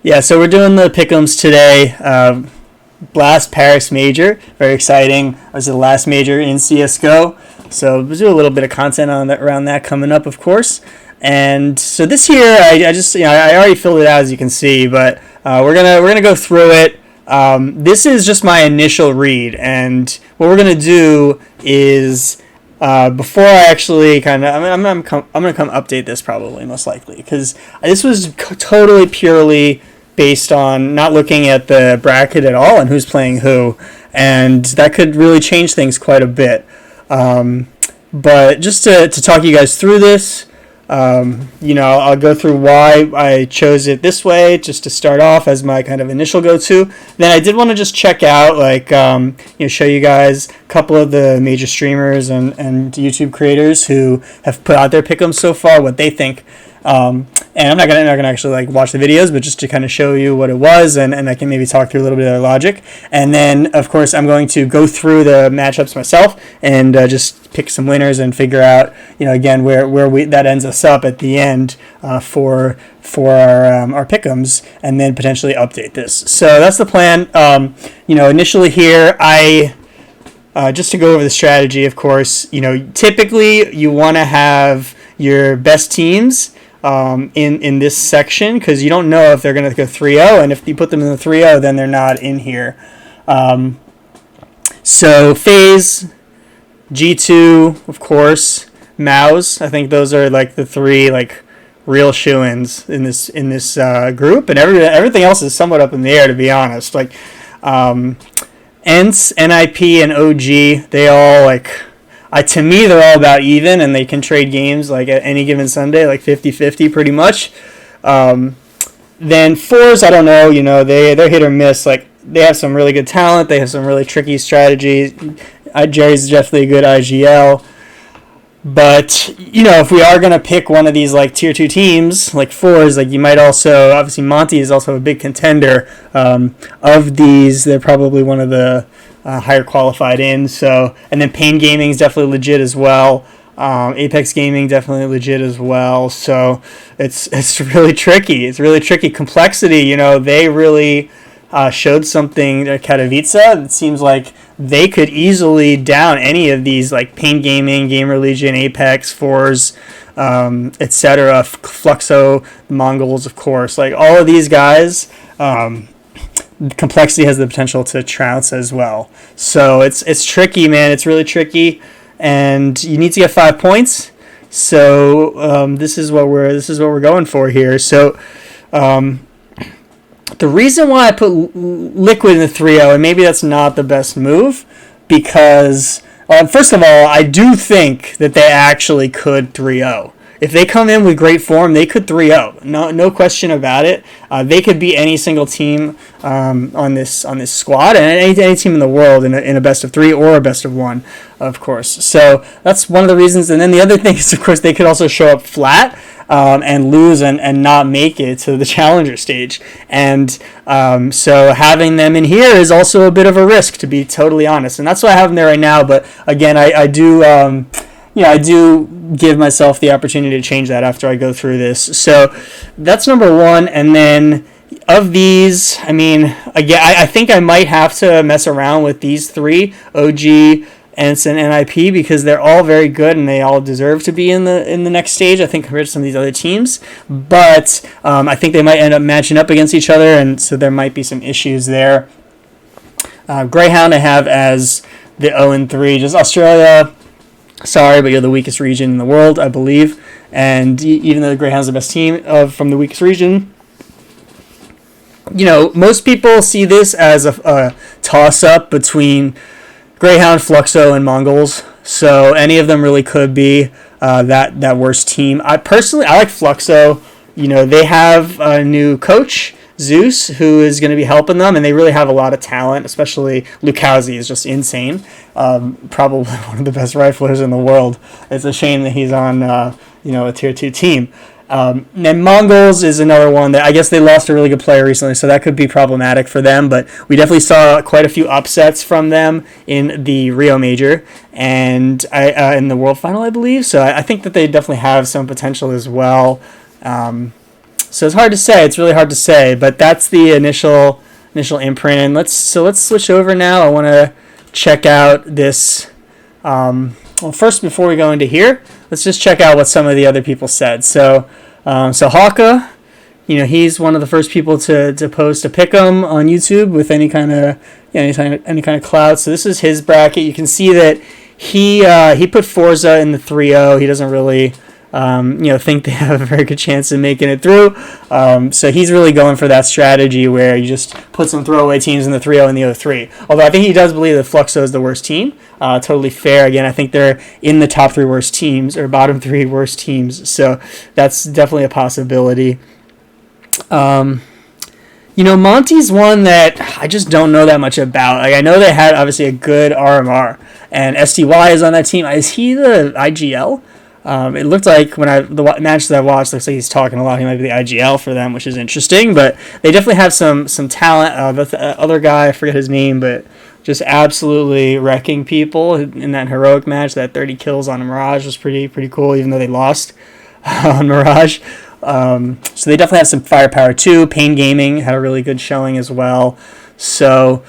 Yeah, so we're doing the pickems today. Blast Paris Major, very exciting. This is the last major in CSGO, so we'll do a little bit of content on that around that coming up, of course. And so this year, I just I already filled it out as you can see, but we're gonna go through it. This is just my initial read, and what we're gonna do is before I actually kind of I'm gonna come update this probably most likely because this was totally purely based on not looking at the bracket at all and who's playing who, and that could really change things quite a bit. But just to talk you guys through this, I'll go through why I chose it this way, just to start off as my kind of initial go-to. Then I did want to just check out, show you guys a couple of the major streamers and YouTube creators who have put out their pick'ems so far, what they think. And I'm not gonna actually watch the videos, but just to kind of show you what it was, and I can maybe talk through a little bit of their logic. And then, of course, I'm going to go through the matchups myself and just pick some winners and figure out, again, where that ends us up at the end for our pick'ems, and then potentially update this. So that's the plan. Initially here, just to go over the strategy, of course, typically you want to have your best teams in this section, because you don't know if they're going to go 3-0, and if you put them in the 3-0, then they're not in here. So FaZe, G2, of course, Mouse. I think those are the three real shoo-ins in this group, and everything else is somewhat up in the air, to be honest. ENCE, NIP, and OG, they all to me, they're all about even, and they can trade games at any given Sunday, 50-50 pretty much. Then fours, I don't know, they're hit or miss. They have some really good talent, they have some really tricky strategies. Jerry's definitely a good IGL. But, if we are going to pick one of these tier 2 teams, fours, you might also, obviously Monty is also a big contender. Of these, they're probably one of the higher qualified in. So, and then Pain Gaming is definitely legit as well. Apex Gaming definitely legit as well. So it's really tricky. It's really tricky. Complexity, they really showed something at Katowice. It seems like they could easily down any of these Pain Gaming, Gamer Legion, Apex, Fours, etc. Fluxo, Mongols, of course. All of these guys. Complexity has the potential to trounce as well. So it's tricky, man. It's really tricky, and you need to get 5 points. So this is what we're going for here. So the reason why I put Liquid in the 3-0, and maybe that's not the best move, because first of all, I do think that they actually could 3-0. If they come in with great form, they could 3-0. No question about it. They could beat any single team on this squad, and any team in the world in a best of 3 or a best of 1, of course. So that's one of the reasons. And then the other thing is, of course, they could also show up flat and lose and not make it to the challenger stage. And so having them in here is also a bit of a risk, to be totally honest. And that's why I have them there right now. But again, I do. I do give myself the opportunity to change that after I go through this. So that's number one. And then of these, again, I think I might have to mess around with these three, OG, ENCE, and NIP, because they're all very good and they all deserve to be in the next stage, I think, compared to some of these other teams. But I think they might end up matching up against each other, and so there might be some issues there. Greyhound I have as the 0-3, just Australia. Sorry, but you're the weakest region in the world, I believe. And even though the Greyhound's the best team from the weakest region, most people see this as a toss-up between Greyhound, Fluxo, and Mongols. So any of them really could be that worst team. I like Fluxo. They have a new coach, Zeus, who is going to be helping them, and they really have a lot of talent, especially Lukowski is just insane. Probably one of the best riflers in the world. It's a shame that he's on a tier 2 team. And Mongols is another one that I guess they lost a really good player recently, so that could be problematic for them, but we definitely saw quite a few upsets from them in the Rio Major and in the World Final, I believe, so I think that they definitely have some potential as well. So it's hard to say. It's really hard to say, but that's the initial imprint. And let's switch over now. I want to check out this. Well, first, before we go into here, let's just check out what some of the other people said. So Hawka, he's one of the first people to post a pick'em on YouTube with any kind of any kind of clout. So this is his bracket. You can see that he put Forza in the 3-0. He doesn't really think they have a very good chance of making it through. So he's really going for that strategy where you just put some throwaway teams in the 3-0 and the 0-3. Although I think he does believe that Fluxo is the worst team. Totally fair. Again, I think they're in the top 3 worst teams or bottom 3 worst teams. So that's definitely a possibility. Monty's one that I just don't know that much about. Like, I know they had obviously a good RMR, and STY is on that team. Is he the IGL? It looked like the matches that I watched, looks like he's talking a lot. He might be the IGL for them, which is interesting. But they definitely have some talent. The other guy, I forget his name, but just absolutely wrecking people in that heroic match. That 30 kills on Mirage was pretty cool, even though they lost on Mirage. So they definitely have some firepower too. Pain Gaming had a really good showing as well. So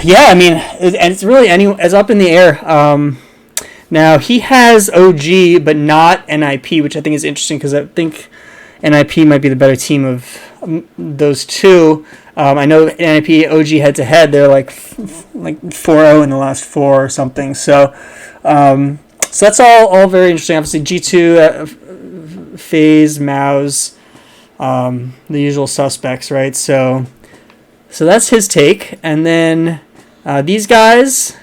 yeah, I mean, it's really it's up in the air. Now he has OG, but not NIP, which I think is interesting because I think NIP might be the better team of those two. I know NIP OG head to head, they're like 4-0 in the last 4 or something. So that's all very interesting. Obviously G2, FaZe, Mouse, the usual suspects, right? So that's his take. And then these guys.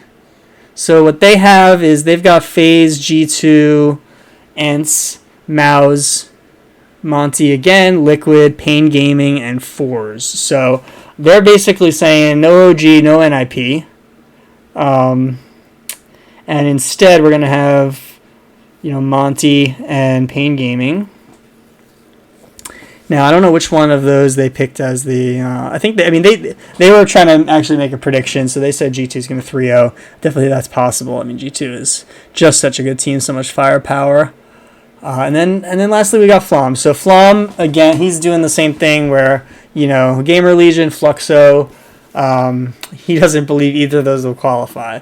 So what they have is they've got FaZe, G2, Ents, Mouse, Monty again, Liquid, Pain Gaming, and Fours. So they're basically saying no OG, no NIP. And instead we're going to have, Monty and Pain Gaming. Now, I don't know which one of those they picked as the... I think they were trying to actually make a prediction, so they said G2 is going to 3-0. Definitely that's possible. I mean, G2 is just such a good team, so much firepower. And then lastly, we got Flom. So Flom, again, he's doing the same thing where, Gamer Legion, Fluxo, he doesn't believe either of those will qualify,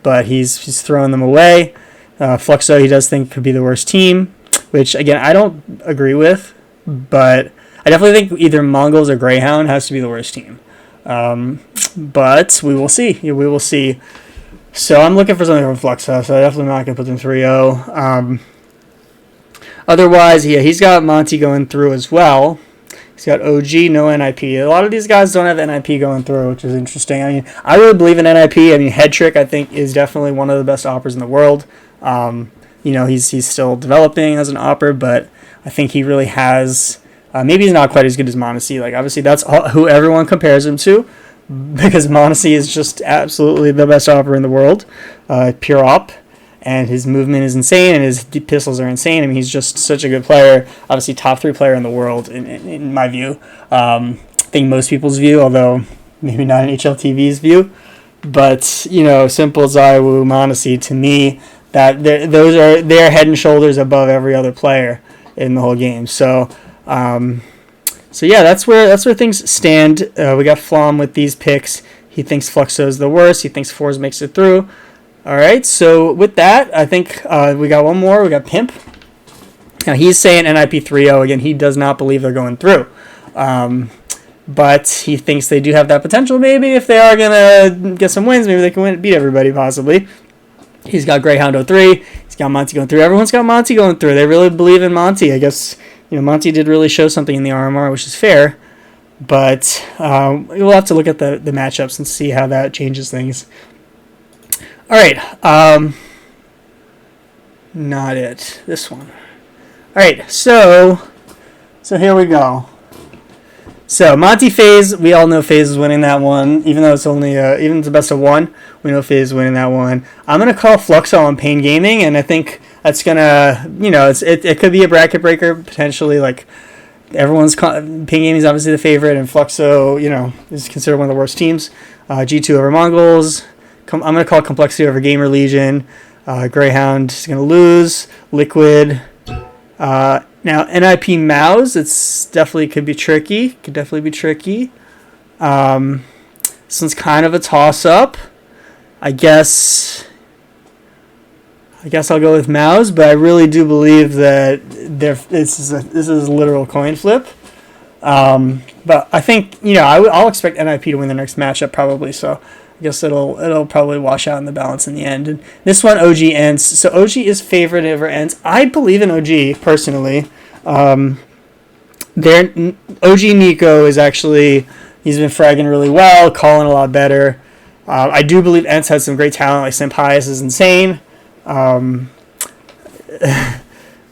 but he's throwing them away. Fluxo, he does think could be the worst team, which, again, I don't agree with. But I definitely think either Mongols or Greyhound has to be the worst team. But we will see. We will see. So I'm looking for something from Fluxo, so I'm definitely not going to put them 3-0. Otherwise, yeah, he's got Monty going through as well. He's got OG, no NIP. A lot of these guys don't have NIP going through, which is interesting. I mean, I really believe in NIP. I mean, Head Trick, I think, is definitely one of the best operas in the world. He's still developing as an opera, but I think he really has. Maybe he's not quite as good as Monacy. Like, obviously, that's who everyone compares him to, because Monacy is just absolutely the best opera in the world, pure op, and his movement is insane, and his pistols are insane. I mean, he's just such a good player. Obviously, top 3 player in the world, in my view. I think most people's view, although maybe not in HLTV's view. But Simple, Zaiwu, Monacy, to me, that they're head and shoulders above every other player in the whole game. So yeah, that's where things stand. We got Flom with these picks. He thinks Fluxo is the worst. He thinks Force makes it through. All right, so with that, I think we got one more. We got Pimp. Now, he's saying NIP 3-0. Again, he does not believe they're going through. But he thinks they do have that potential. Maybe if they are going to get some wins, maybe they can beat everybody, possibly. He's got Greyhound 03. He's got Monty going through. Everyone's got Monty going through. They really believe in Monty. I guess, Monty did really show something in the RMR, which is fair. But we'll have to look at the matchups and see how that changes things. All right. Not it. This one. All right. So here we go. So Monty FaZe, we all know FaZe is winning that one, even though it's only even the best of 1. We know FaZe is winning that one. I'm gonna call Fluxo on Pain Gaming, and I think that's gonna, it could be a bracket breaker potentially. Like, Pain Gaming is obviously the favorite, and Fluxo, is considered one of the worst teams. G2 over Mongols. I'm gonna call Complexity over Gamer Legion. Greyhound is gonna lose. Liquid. Now, NIP Mouse, it's definitely could be tricky. Could definitely be tricky. This one's kind of a toss-up. I guess I'll go with Mouse, but I really do believe that this is a literal coin flip. But I think I'll expect NIP to win the next matchup probably. So I guess it'll probably wash out in the balance in the end. And this one, OG Ents. So OG is favorite over Ents. I believe in OG personally. Their OG Nico is actually, he's been fragging really well, calling a lot better. I do believe Ents has some great talent. Like Senpaius is insane.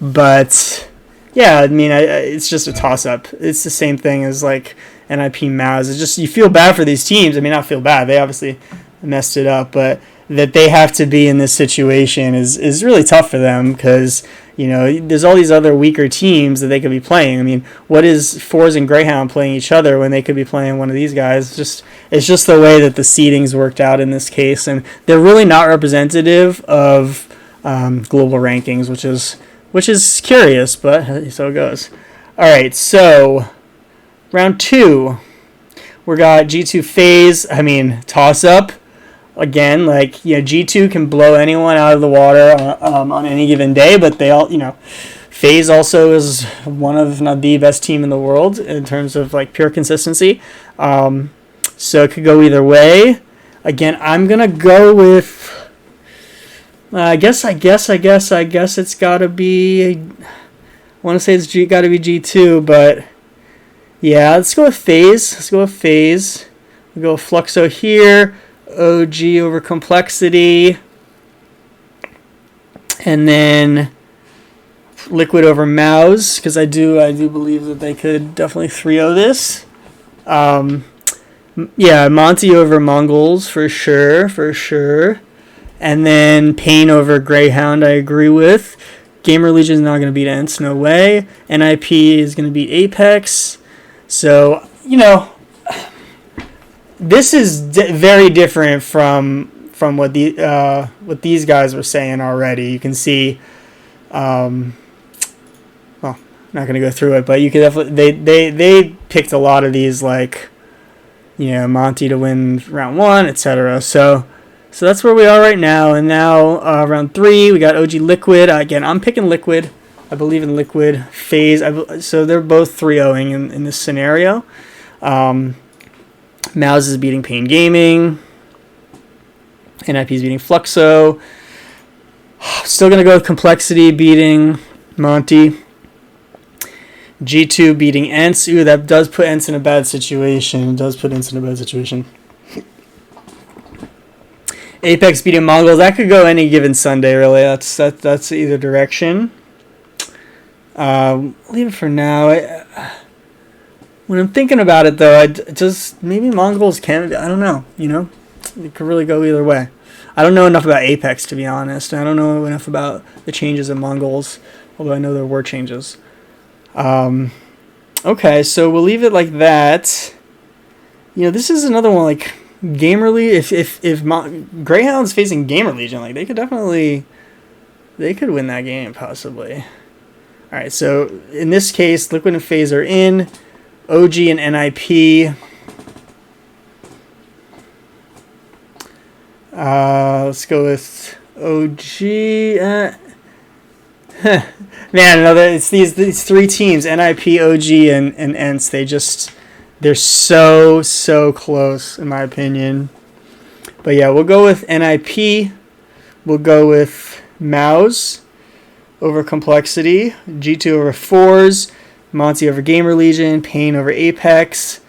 But yeah, I mean, it's just a toss-up. It's the same thing as like NIP Mouse. It's just you feel bad for these teams. I mean, not feel bad. They obviously messed it up, but that they have to be in this situation is really tough for them because there's all these other weaker teams that they could be playing. I mean, what is Fours and Greyhound playing each other when they could be playing one of these guys? It's just the way that the seedings worked out in this case, and they're really not representative of global rankings, which is curious, but so it goes. All right, so round 2, we got G2 FaZe. I mean, toss up. Again, G2 can blow anyone out of the water on any given day, but they all, FaZe also is one of, if not the best team in the world in terms of pure consistency. So it could go either way. Again, I'm gonna go with. I guess it's gotta be. I want to say it's gotta be G2, but yeah, let's go with FaZe. We'll go with Fluxo here. OG over Complexity, and then Liquid over Mouse, because I do believe that they could definitely 3-0 this. Yeah, Monty over Mongols for sure, and then Pain over Greyhound. I agree with. Gamer Legion is not going to beat Ents, no way. NIP is going to beat Apex, so this is very different from what these guys were saying already. You can see, well, I'm not going to go through it, but you can definitely they picked a lot of these Monty to win round 1, etc. So that's where we are right now. And now round 3, we got OG Liquid. Again, I'm picking Liquid. I believe in Liquid. FaZe. So they're both 3-0ing in this scenario. Mouse is beating Pain Gaming. NIP is beating Fluxo. Still going to go with Complexity beating Monty. G2 beating Ents. Ooh, that does put Ents in a bad situation. Apex beating Mongols. That could go any given Sunday, really. That's either direction. Leave it for now. When I'm thinking about it, though, I just maybe Mongols can. I don't know. It could really go either way. I don't know enough about Apex, to be honest. I don't know enough about the changes in Mongols, although I know there were changes. Okay, so we'll leave it like that. This is another one Gamer Legion. If Greyhound's facing Gamer Legion, they could win that game possibly. All right, so in this case, Liquid and FaZe are in. OG and NIP. Let's go with OG. Man, it's these 3 teams: NIP, OG, and Ents. They're so close in my opinion. But yeah, we'll go with NIP. We'll go with Mouse over Complexity. G2 over Fours. Monty over Gamer Legion, Pain over Apex.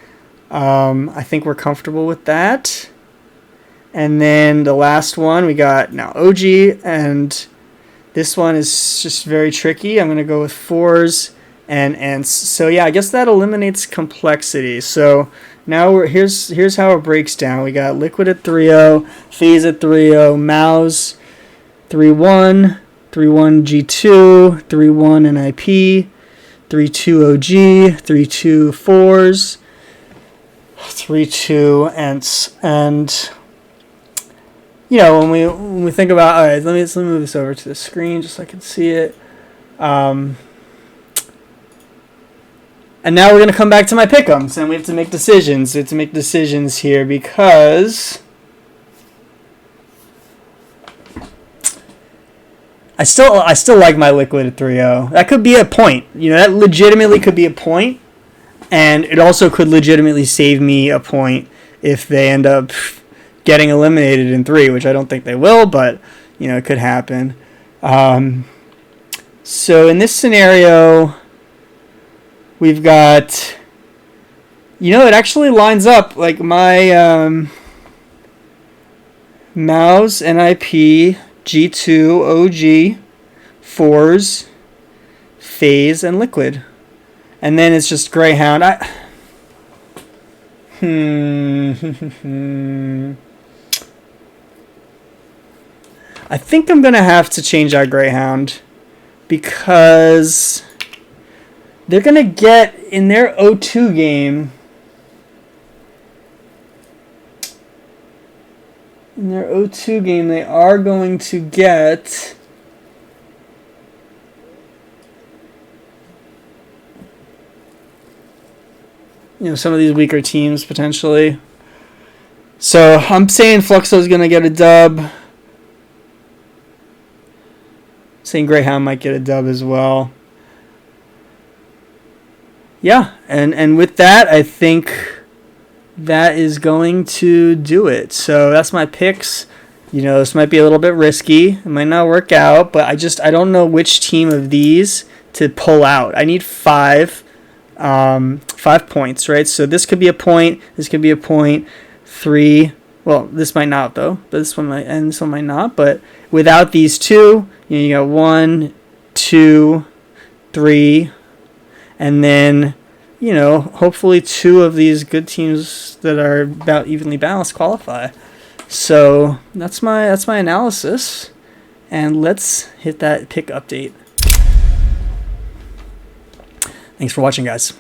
I think we're comfortable with that. And then the last one, we got now OG, and this one is just very tricky. I'm going to go with Fours and Ents. So yeah, I guess that eliminates Complexity. So now here's how it breaks down. We got Liquid at 3-0, FaZe at 3-0, Mouse 3-1, 3-1 G2, 3-1 NIP. 3-2 OG, 3-2 Fours, 3-2 Ents, and when we think about, all right, let me move this over to the screen just so I can see it. And now we're going to come back to my pickems, and we have to make decisions. We have to make decisions here because I still like my liquid at 3-0. That could be a point. You know, that legitimately could be a point, and it also could legitimately save me a point if they end up getting eliminated in 3, which I don't think they will, but you know, it could happen. So in this scenario, we've got, you know, it actually lines up like my Mouse, NIP, G2, OG, Fours, Phase, and Liquid. And then it's just Greyhound. I think I'm going to have to change out Greyhound because they're going to get in their O2 game. In their O2 game, they are going to get some of these weaker teams potentially. So I'm saying Fluxo is going to get a dub. Saying Greyhound might get a dub as well. Yeah, and with that, I think that is going to do it. So that's my picks. You know, this might be a little bit risky. It might not work out, but I don't know which team of these to pull out. I need 5 points, right? So this could be a point. This could be a point. 3. Well, this might not though. But this one might, and this one might not. But without these 2, you got 1, 2, 3. And then, you know, hopefully 2 of these good teams that are about evenly balanced qualify. So that's my analysis. And let's hit that pick update. Thanks for watching, guys.